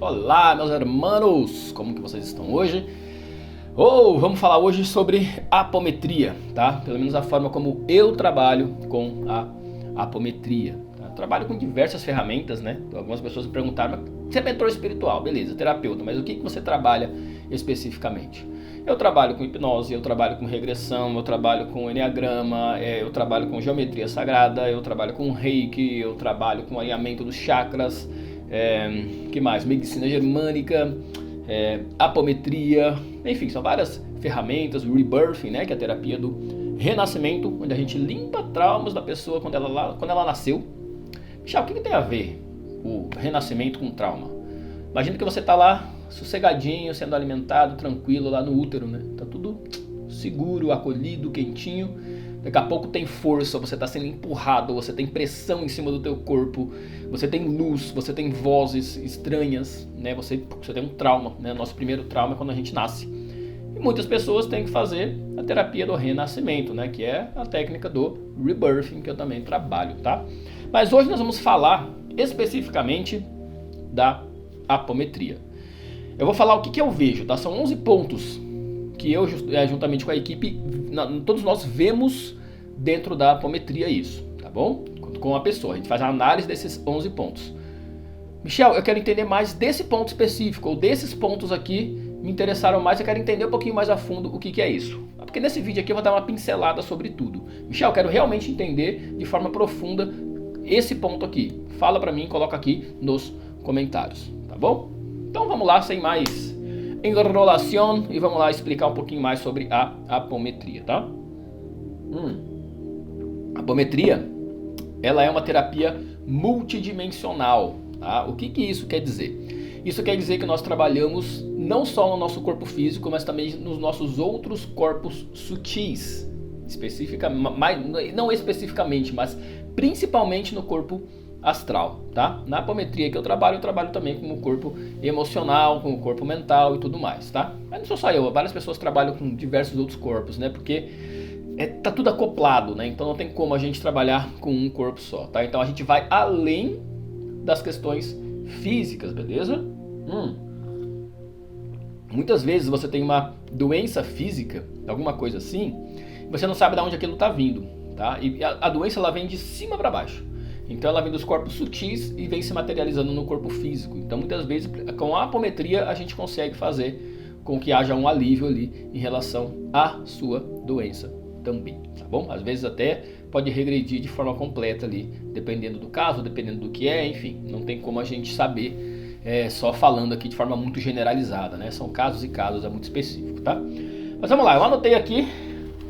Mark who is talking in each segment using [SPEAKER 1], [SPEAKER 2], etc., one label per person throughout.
[SPEAKER 1] Olá, meus hermanos! Como que vocês estão hoje? Vamos falar hoje sobre apometria, tá? Pelo menos a forma como eu trabalho com a apometria. Tá? Trabalho com diversas ferramentas, né? Algumas pessoas me perguntaram, mas você é mentor espiritual, beleza, terapeuta, mas o que você trabalha especificamente? Eu trabalho com hipnose, eu trabalho com regressão, eu trabalho com enneagrama, eu trabalho com geometria sagrada, eu trabalho com reiki, eu trabalho com alinhamento dos chakras, que mais? Medicina germânica, apometria, enfim, são várias ferramentas, o rebirthing, né, que é a terapia do renascimento, onde a gente limpa traumas da pessoa quando ela nasceu. Michel, o que tem a ver o renascimento com trauma? Imagina que você está lá sossegadinho, sendo alimentado, tranquilo lá no útero, né? Tá tudo seguro, acolhido, quentinho. Daqui a pouco tem força, você está sendo empurrado, você tem pressão em cima do teu corpo, você tem luz, você tem vozes estranhas, né? Você tem um trauma, né? Nosso primeiro trauma é quando a gente nasce. E muitas pessoas têm que fazer a terapia do renascimento, né? Que é a técnica do rebirthing, que eu também trabalho, tá? Mas hoje nós vamos falar especificamente da apometria. Eu vou falar o que eu vejo, tá? São 11 pontos que eu, juntamente com a equipe, todos nós vemos dentro da apometria isso, tá bom? Com a pessoa, a gente faz a análise desses 11 pontos. Michel, eu quero entender mais desse ponto específico, ou desses pontos aqui me interessaram mais, eu quero entender um pouquinho mais a fundo o que é isso. Porque nesse vídeo aqui eu vou dar uma pincelada sobre tudo. Michel, eu quero realmente entender de forma profunda esse ponto aqui. Fala pra mim, coloca aqui nos comentários, tá bom? Então vamos lá, sem mais enrolação, e vamos lá explicar um pouquinho mais sobre a apometria, tá? A apometria, ela é uma terapia multidimensional, tá? O que isso quer dizer? Isso quer dizer que nós trabalhamos não só no nosso corpo físico, mas também nos nossos outros corpos sutis, não especificamente, mas principalmente no corpo astral, tá? Na apometria que eu trabalho também com o corpo emocional, com o corpo mental e tudo mais, tá? Mas não sou só eu, várias pessoas trabalham com diversos outros corpos, né? Porque tá tudo acoplado, né? Então não tem como a gente trabalhar com um corpo só, tá? Então a gente vai além das questões físicas, beleza? Muitas vezes você tem uma doença física, alguma coisa assim, e você não sabe de onde aquilo tá vindo, tá? E a doença ela vem de cima para baixo. Então ela vem dos corpos sutis e vem se materializando no corpo físico. Então muitas vezes com a apometria a gente consegue fazer com que haja um alívio ali em relação à sua doença também, tá bom? Às vezes até pode regredir de forma completa ali, dependendo do caso, dependendo do que é, enfim, não tem como a gente saber só falando aqui de forma muito generalizada, né? São casos e casos, é muito específico, tá? Mas vamos lá, eu anotei aqui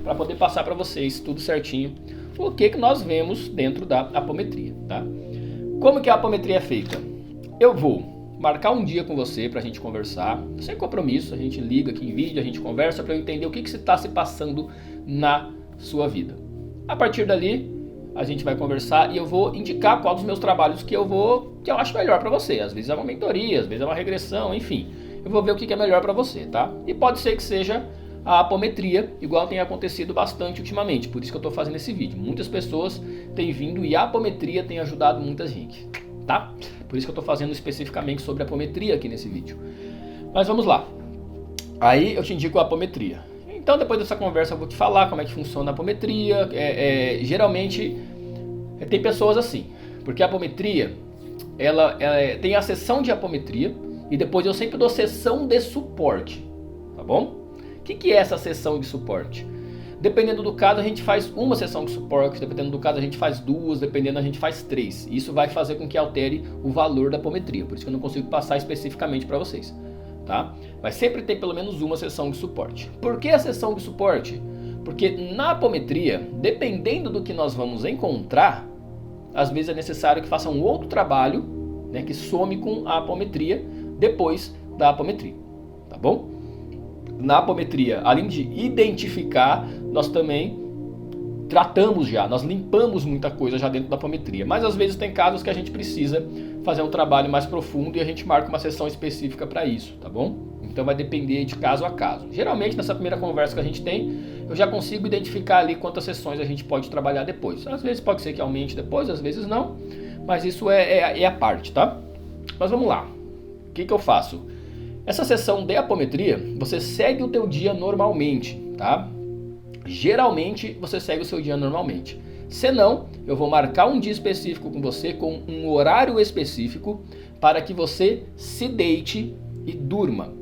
[SPEAKER 1] para poder passar para vocês tudo certinho o que nós vemos dentro da apometria, tá? Como que a apometria é feita? Eu vou marcar um dia com você pra gente conversar, sem compromisso, a gente liga aqui em vídeo, a gente conversa pra eu entender o que está se passando na sua vida. A partir dali, a gente vai conversar e eu vou indicar qual dos meus trabalhos que eu acho melhor pra você. Às vezes é uma mentoria, às vezes é uma regressão, enfim. Eu vou ver o que é melhor pra você, tá? E pode ser que seja a apometria, igual tem acontecido bastante ultimamente, por isso que eu estou fazendo esse vídeo. Muitas pessoas têm vindo e a apometria tem ajudado muita gente, tá? Por isso que eu estou fazendo especificamente sobre a apometria aqui nesse vídeo. Mas vamos lá. Aí eu te indico a apometria. Então depois dessa conversa eu vou te falar como é que funciona a apometria. Geralmente tem pessoas assim, porque a apometria ela tem a sessão de apometria e depois eu sempre dou sessão de suporte, tá bom? O que é essa sessão de suporte? Dependendo do caso, a gente faz uma sessão de suporte, dependendo do caso, a gente faz duas, dependendo, a gente faz três. Isso vai fazer com que altere o valor da apometria, por isso que eu não consigo passar especificamente para vocês, tá? Mas sempre tem pelo menos uma sessão de suporte. Por que a sessão de suporte? Porque na apometria, dependendo do que nós vamos encontrar, às vezes é necessário que faça um outro trabalho, né, que some com a apometria depois da apometria, tá bom? Na apometria, além de identificar, nós também tratamos nós limpamos muita coisa já dentro da apometria. Mas às vezes tem casos que a gente precisa fazer um trabalho mais profundo e a gente marca uma sessão específica para isso, tá bom? Então vai depender de caso a caso. Geralmente nessa primeira conversa que a gente tem, eu já consigo identificar ali quantas sessões a gente pode trabalhar depois. Às vezes pode ser que aumente depois, às vezes não, mas isso é a parte, tá? Mas vamos lá. o que eu faço? Essa sessão de apometria, você segue o teu dia normalmente, tá? Geralmente você segue o seu dia normalmente. Se não, eu vou marcar um dia específico com você, com um horário específico, para que você se deite e durma.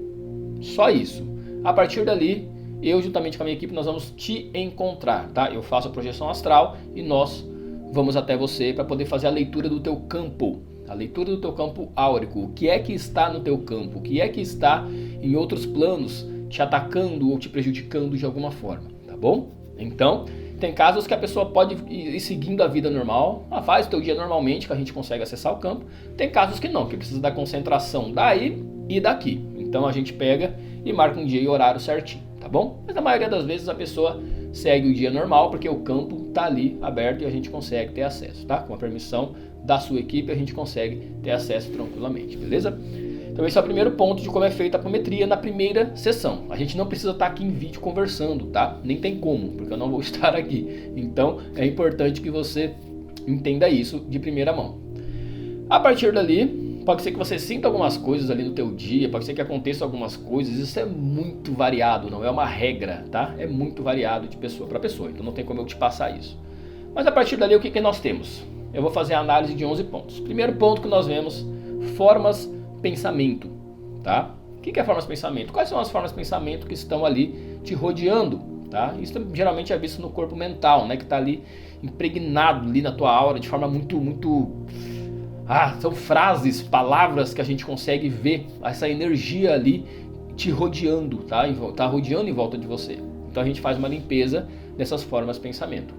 [SPEAKER 1] Só isso. A partir dali, eu juntamente com a minha equipe, nós vamos te encontrar, tá? Eu faço a projeção astral e nós vamos até você para poder fazer a leitura do teu campo. A leitura do teu campo áurico. O que é que está no teu campo? O que é que está em outros planos te atacando ou te prejudicando de alguma forma, tá bom? Então, tem casos que a pessoa pode ir seguindo a vida normal, faz o teu dia normalmente, que a gente consegue acessar o campo. Tem casos que não, que precisa da concentração daí e daqui. Então a gente pega e marca um dia e horário certinho, tá bom? Mas na maioria das vezes a pessoa segue o dia normal, porque o campo está ali aberto e a gente consegue ter acesso, tá? Com a permissão da sua equipe a gente consegue ter acesso tranquilamente, beleza? Então esse é o primeiro ponto de como é feita a apometria na primeira sessão. A gente não precisa estar aqui em vídeo conversando, tá? Nem tem como, porque eu não vou estar aqui. Então é importante que você entenda isso de primeira mão. A partir dali, pode ser que você sinta algumas coisas ali no teu dia, pode ser que aconteça algumas coisas, isso é muito variado, não é uma regra, tá? É muito variado de pessoa para pessoa, então não tem como eu te passar isso. Mas a partir dali, o que nós temos? Eu vou fazer a análise de 11 pontos. Primeiro ponto que nós vemos, formas pensamento, tá? O que é formas pensamento? Quais são as formas pensamento que estão ali te rodeando, tá? Isso geralmente é visto no corpo mental, né? Que está ali impregnado ali na tua aura de forma muito... são frases, palavras que a gente consegue ver essa energia ali te rodeando, tá? Tá rodeando em volta de você. Então a gente faz uma limpeza dessas formas de pensamento.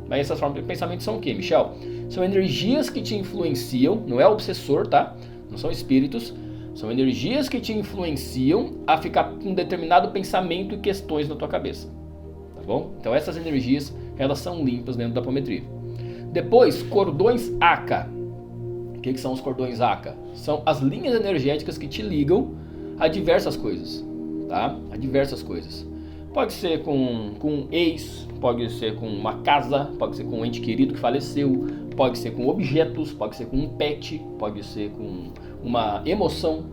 [SPEAKER 1] Mas essas formas de pensamento são o quê, Michel? São energias que te influenciam, não é obsessor, tá? Não são espíritos, são energias que te influenciam a ficar com um determinado pensamento e questões na tua cabeça, tá bom? Então essas energias, elas são limpas dentro da apometria. Depois, cordões Aka. O que são os cordões Aka? São as linhas energéticas que te ligam a diversas coisas, tá? A diversas coisas. Pode ser com um ex, pode ser com uma casa, pode ser com um ente querido que faleceu, pode ser com objetos, pode ser com um pet, pode ser com uma emoção,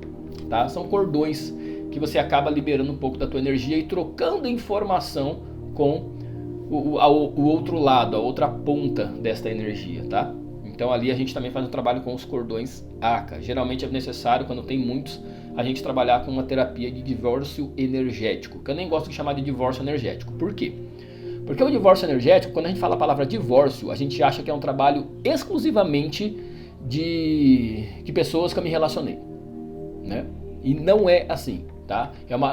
[SPEAKER 1] tá? São cordões que você acaba liberando um pouco da tua energia e trocando informação com o outro lado, a outra ponta desta energia, tá? Então ali a gente também faz um trabalho com os cordões Aka. Geralmente é necessário, quando tem muitos, a gente trabalhar com uma terapia de divórcio energético, que eu nem gosto de chamar de divórcio energético. Por quê? Porque o divórcio energético, quando a gente fala a palavra divórcio, a gente acha que é um trabalho exclusivamente de pessoas que eu me relacionei, né? E não é assim, tá?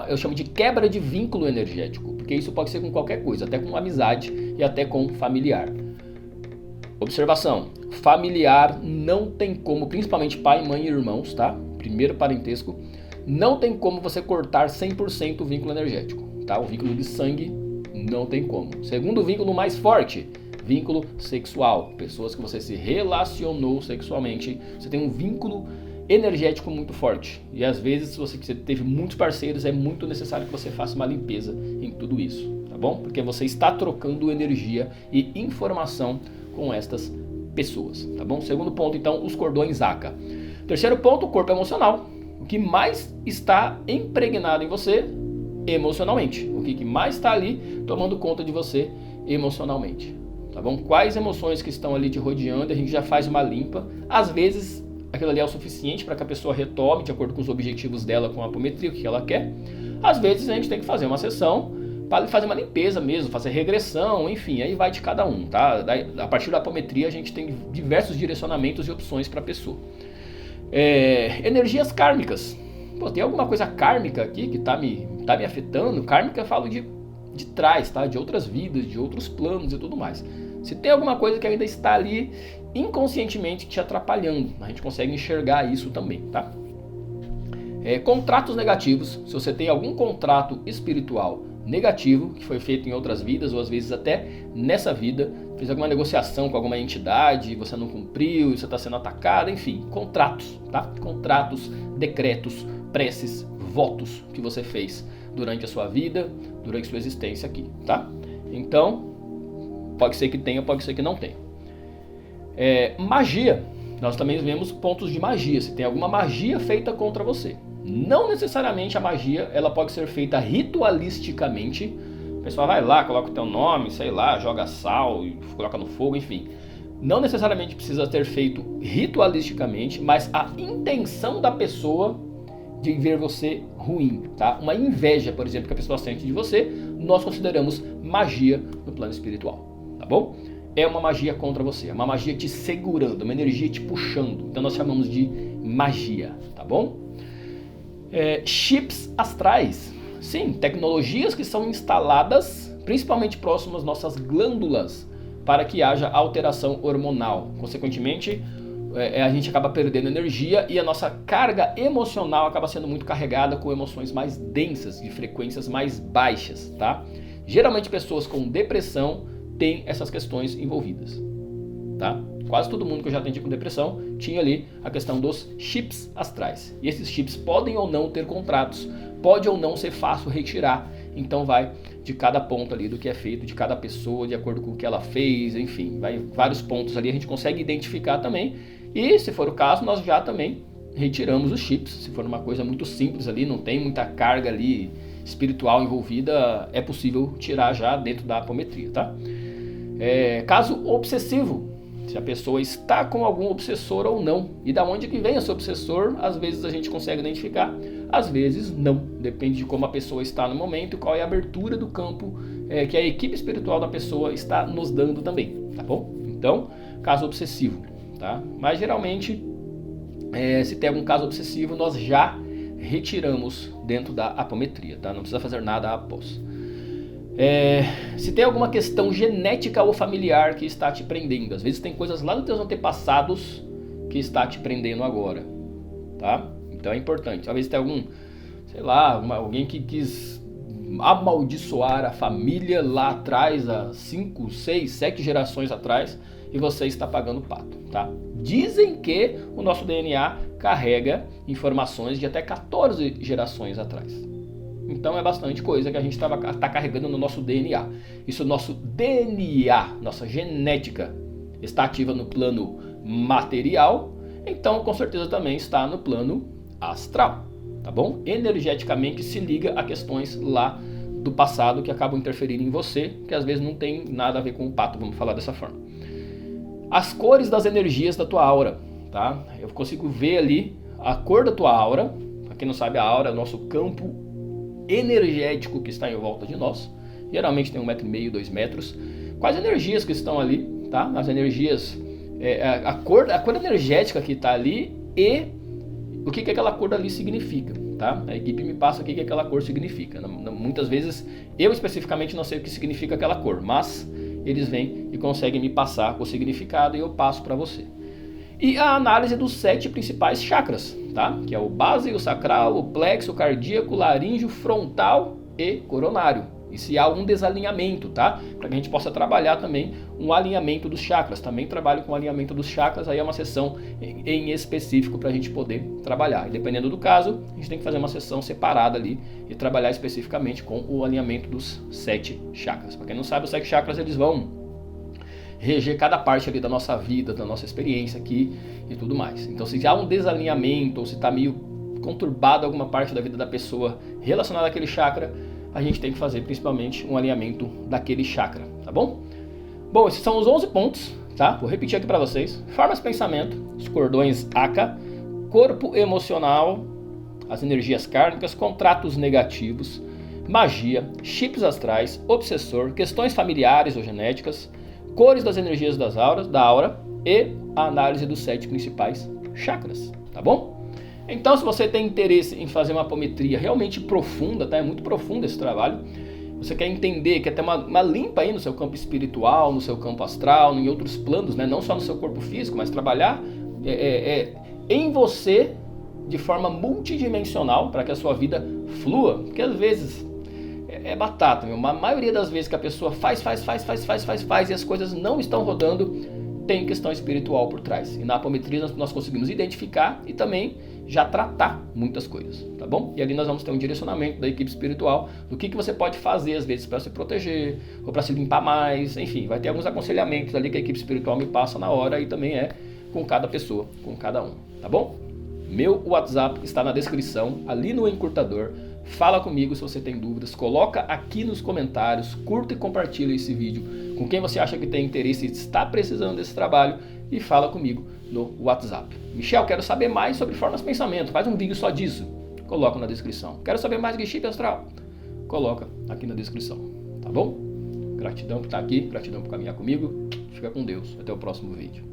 [SPEAKER 1] Eu chamo de quebra de vínculo energético, porque isso pode ser com qualquer coisa, até com amizade e até com familiar. Observação, familiar não tem como, principalmente pai, mãe e irmãos, tá? Primeiro parentesco, não tem como você cortar 100% o vínculo energético, tá? O vínculo de sangue não tem como. Segundo vínculo mais forte, vínculo sexual. Pessoas que você se relacionou sexualmente, você tem um vínculo energético muito forte. E às vezes, se você teve muitos parceiros, é muito necessário que você faça uma limpeza em tudo isso, tá bom? Porque você está trocando energia e informação com estas pessoas, tá bom? Segundo ponto, então, os cordões Aka. Terceiro ponto, o corpo emocional. O que mais está impregnado em você emocionalmente. O que mais está ali tomando conta de você emocionalmente, tá bom? Quais emoções que estão ali te rodeando, a gente já faz uma limpa. Às vezes, aquilo ali é o suficiente para que a pessoa retome de acordo com os objetivos dela com a apometria, o que ela quer. Às vezes, a gente tem que fazer uma sessão para fazer uma limpeza mesmo, fazer regressão, enfim, aí vai de cada um, tá? A partir da apometria a gente tem diversos direcionamentos e opções para a pessoa. Energias kármicas. Pô, tem alguma coisa kármica aqui que tá me afetando? Kármica eu falo de trás, tá? De outras vidas, de outros planos e tudo mais. Se tem alguma coisa que ainda está ali inconscientemente te atrapalhando, a gente consegue enxergar isso também, tá? Contratos negativos. Se você tem algum contrato espiritual negativo, que foi feito em outras vidas, ou às vezes até nessa vida, fez alguma negociação com alguma entidade, você não cumpriu, você está sendo atacado, enfim, contratos, tá? Contratos, decretos, preces, votos que você fez durante a sua vida, durante a sua existência aqui, tá? Então, pode ser que tenha, pode ser que não tenha. Magia. nós também vemos pontos de magia, se tem alguma magia feita contra você. Não necessariamente a magia ela pode ser feita ritualisticamente. O pessoal vai lá, coloca o teu nome, sei lá, joga sal e coloca no fogo, enfim. Não necessariamente precisa ter feito ritualisticamente, mas a intenção da pessoa de ver você ruim, tá? Uma inveja, por exemplo, que a pessoa sente de você, nós consideramos magia no plano espiritual, tá bom? É uma magia contra você, é uma magia te segurando, uma energia te puxando. Então nós chamamos de magia, tá bom? Chips astrais. Sim, tecnologias que são instaladas principalmente próximas às nossas glândulas para que haja alteração hormonal. Consequentemente, a gente acaba perdendo energia e a nossa carga emocional acaba sendo muito carregada com emoções mais densas, de frequências mais baixas, tá? Geralmente pessoas com depressão têm essas questões envolvidas, tá? Quase todo mundo que eu já atendi com depressão tinha ali a questão dos chips astrais. E esses chips podem ou não ter contratos, pode ou não ser fácil retirar. Então vai de cada ponto ali do que é feito, de cada pessoa, de acordo com o que ela fez, enfim, vai vários pontos ali, a gente consegue identificar também. E se for o caso, nós já também retiramos os chips. Se for uma coisa muito simples ali, não tem muita carga ali espiritual envolvida, é possível tirar já dentro da apometria, tá? Caso obsessivo, se a pessoa está com algum obsessor ou não. E da onde que vem esse obsessor, às vezes a gente consegue identificar, às vezes não. Depende de como a pessoa está no momento e qual é a abertura do campo que a equipe espiritual da pessoa está nos dando também, tá bom? Então, caso obsessivo, tá? Mas geralmente, se tem algum caso obsessivo, nós já retiramos dentro da apometria, tá? Não precisa fazer nada após. Se tem alguma questão genética ou familiar que está te prendendo, às vezes tem coisas lá dos teus antepassados que está te prendendo agora, tá? Então é importante. Às vezes tem algum, sei lá, alguém que quis amaldiçoar a família lá atrás, há 5, 6, 7 gerações atrás, e você está pagando pato, tá? Dizem que o nosso DNA carrega informações de até 14 gerações atrás. Então é bastante coisa que a gente está carregando no nosso DNA. Isso, nosso DNA, nossa genética, está ativa no plano material, então com certeza também está no plano astral, tá bom? Energeticamente se liga a questões lá do passado que acabam interferindo em você, que às vezes não tem nada a ver com o pato, vamos falar dessa forma. As cores das energias da tua aura, tá? Eu consigo ver ali a cor da tua aura. Para quem não sabe, a aura é o nosso campo energético que está em volta de nós. Geralmente tem 1,5 m, 2 metros. Quais energias que estão ali, tá? As energias, a cor energética que está ali e o que aquela cor ali significa, tá? A equipe me passa o que aquela cor significa. Muitas vezes eu especificamente não sei o que significa aquela cor, mas eles vêm e conseguem me passar o significado e eu passo para você. E a análise dos 7 principais chakras, tá? Que é o base, o sacral, o plexo, o cardíaco, o laríngeo, frontal e coronário. E se há um desalinhamento, tá? Para que a gente possa trabalhar também um alinhamento dos chakras. Também trabalho com alinhamento dos chakras, aí é uma sessão em específico para a gente poder trabalhar. E dependendo do caso, a gente tem que fazer uma sessão separada ali e trabalhar especificamente com o alinhamento dos 7 chakras. Para quem não sabe, os 7 chakras eles vão reger cada parte ali da nossa vida, da nossa experiência aqui e tudo mais. Então se há um desalinhamento ou se está meio conturbado alguma parte da vida da pessoa relacionada àquele chakra, a gente tem que fazer principalmente um alinhamento daquele chakra, tá bom? Bom, esses são os 11 pontos, tá? Vou repetir aqui para vocês. Formas de pensamento, os cordões Aka, corpo emocional, as energias kármicas, contratos negativos, magia, chips astrais, obsessor, questões familiares ou genéticas, cores das energias da aura e a análise dos 7 principais chakras, tá bom? Então, se você tem interesse em fazer uma apometria realmente profunda, tá? É muito profundo esse trabalho. Você quer entender, quer ter uma limpa aí no seu campo espiritual, no seu campo astral, em outros planos, né? Não só no seu corpo físico, mas trabalhar em você de forma multidimensional para que a sua vida flua. Porque às vezes é batata, meu. A maioria das vezes que a pessoa faz e as coisas não estão rodando, tem questão espiritual por trás. E na apometria nós conseguimos identificar e também já tratar muitas coisas, tá bom? E ali nós vamos ter um direcionamento da equipe espiritual do que você pode fazer às vezes para se proteger ou para se limpar mais, enfim, vai ter alguns aconselhamentos ali que a equipe espiritual me passa na hora e também com cada pessoa, com cada um, tá bom? Meu WhatsApp está na descrição, ali no encurtador. Fala comigo se você tem dúvidas, coloca aqui nos comentários, curta e compartilha esse vídeo com quem você acha que tem interesse e está precisando desse trabalho e fala comigo no WhatsApp. Michel, quero saber mais sobre formas de pensamento, faz um vídeo só disso, coloca na descrição. Quero saber mais de chip astral, coloca aqui na descrição, tá bom? Gratidão por estar aqui, gratidão por caminhar comigo, fica com Deus, até o próximo vídeo.